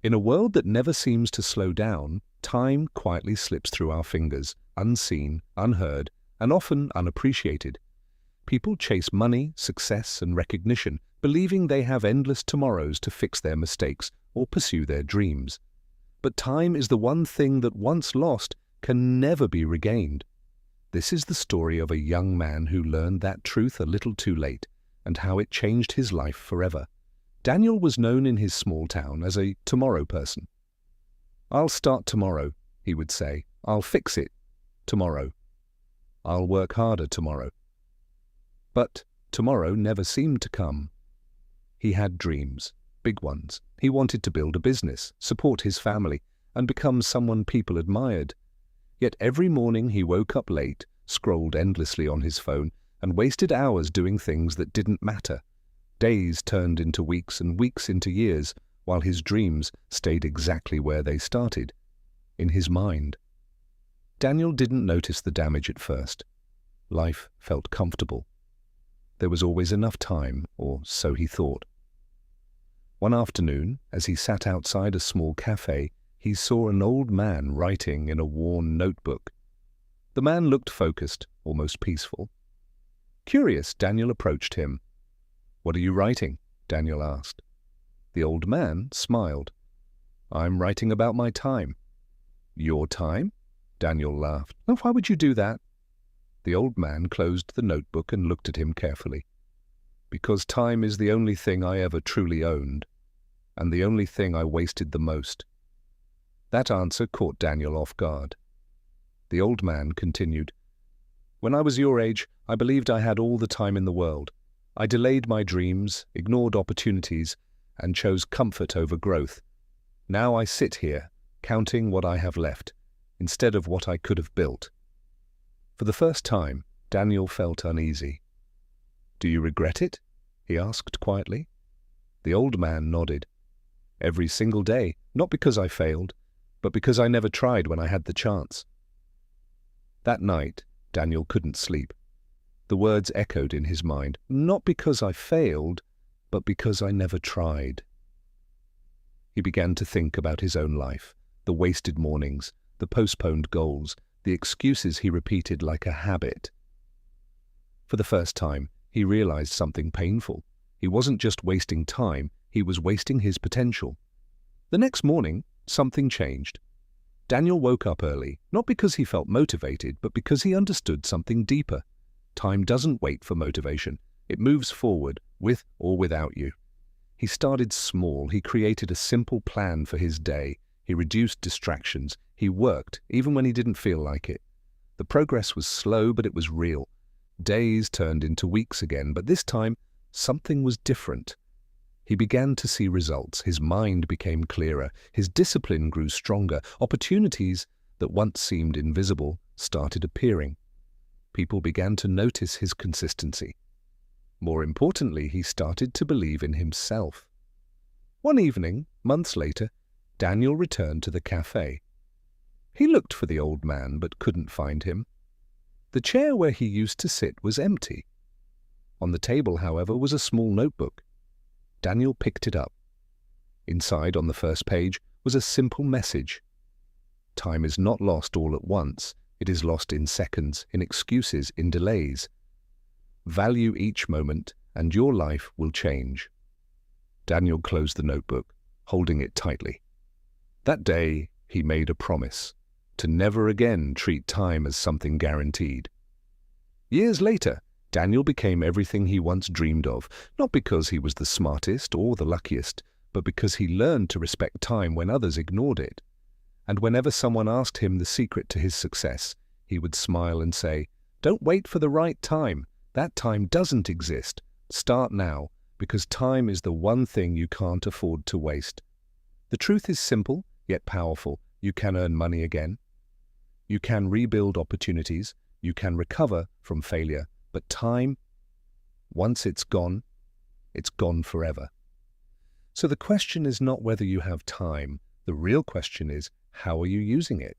In a world that never seems to slow down, time quietly slips through our fingers, unseen, unheard, and often unappreciated. People chase money, success, and recognition, believing they have endless tomorrows to fix their mistakes or pursue their dreams. But time is the one thing that, once lost, can never be regained. This is the story of a young man who learned that truth a little too late, and how it changed his life forever. Daniel was known in his small town as a tomorrow person. "I'll start tomorrow," he would say. "I'll fix it tomorrow. I'll work harder tomorrow." But tomorrow never seemed to come. He had dreams, big ones. He wanted to build a business, support his family, and become someone people admired. Yet every morning he woke up late, scrolled endlessly on his phone, and wasted hours doing things that didn't matter. Days turned into weeks and weeks into years, while his dreams stayed exactly where they started, in his mind. Daniel didn't notice the damage at first. Life felt comfortable. There was always enough time, or so he thought. One afternoon, as he sat outside a small cafe, he saw an old man writing in a worn notebook. The man looked focused, almost peaceful. Curious, Daniel approached him. "What are you writing?" Daniel asked. The old man smiled. "I'm writing about my time." "Your time?" Daniel laughed. "Oh, why would you do that?" The old man closed the notebook and looked at him carefully. "Because time is the only thing I ever truly owned, and the only thing I wasted the most." That answer caught Daniel off guard. The old man continued, "When I was your age, I believed I had all the time in the world. I delayed my dreams, ignored opportunities, and chose comfort over growth. Now I sit here, counting what I have left, instead of what I could have built." For the first time, Daniel felt uneasy. "Do you regret it?" he asked quietly. The old man nodded. "Every single day, not because I failed, but because I never tried when I had the chance." That night, Daniel couldn't sleep. The words echoed in his mind, "Not because I failed, but because I never tried." He began to think about his own life, the wasted mornings, the postponed goals, the excuses he repeated like a habit. For the first time, he realized something painful. He wasn't just wasting time, he was wasting his potential. The next morning, something changed. Daniel woke up early, not because he felt motivated, but because he understood something deeper. Time doesn't wait for motivation. It moves forward, with or without you. He started small. He created a simple plan for his day. He reduced distractions. He worked, even when he didn't feel like it. The progress was slow, but it was real. Days turned into weeks again, but this time, something was different. He began to see results. His mind became clearer. His discipline grew stronger. Opportunities that once seemed invisible started appearing. People began to notice his consistency. More importantly, he started to believe in himself. One evening, months later, Daniel returned to the cafe. He looked for the old man but couldn't find him. The chair where he used to sit was empty. On the table, however, was a small notebook. Daniel picked it up. Inside, on the first page, was a simple message. Time is not lost all at once. It is lost in seconds, in excuses, in delays. Value each moment, and your life will change. Daniel closed the notebook, holding it tightly. That day, he made a promise to never again treat time as something guaranteed. Years later, Daniel became everything he once dreamed of, not because he was the smartest or the luckiest, but because he learned to respect time when others ignored it. And whenever someone asked him the secret to his success, he would smile and say, "Don't wait for the right time. That time doesn't exist. Start now, because time is the one thing you can't afford to waste." The truth is simple, yet powerful. You can earn money again. You can rebuild opportunities. You can recover from failure. But time, once it's gone forever. So the question is not whether you have time. The real question is, how are you using it?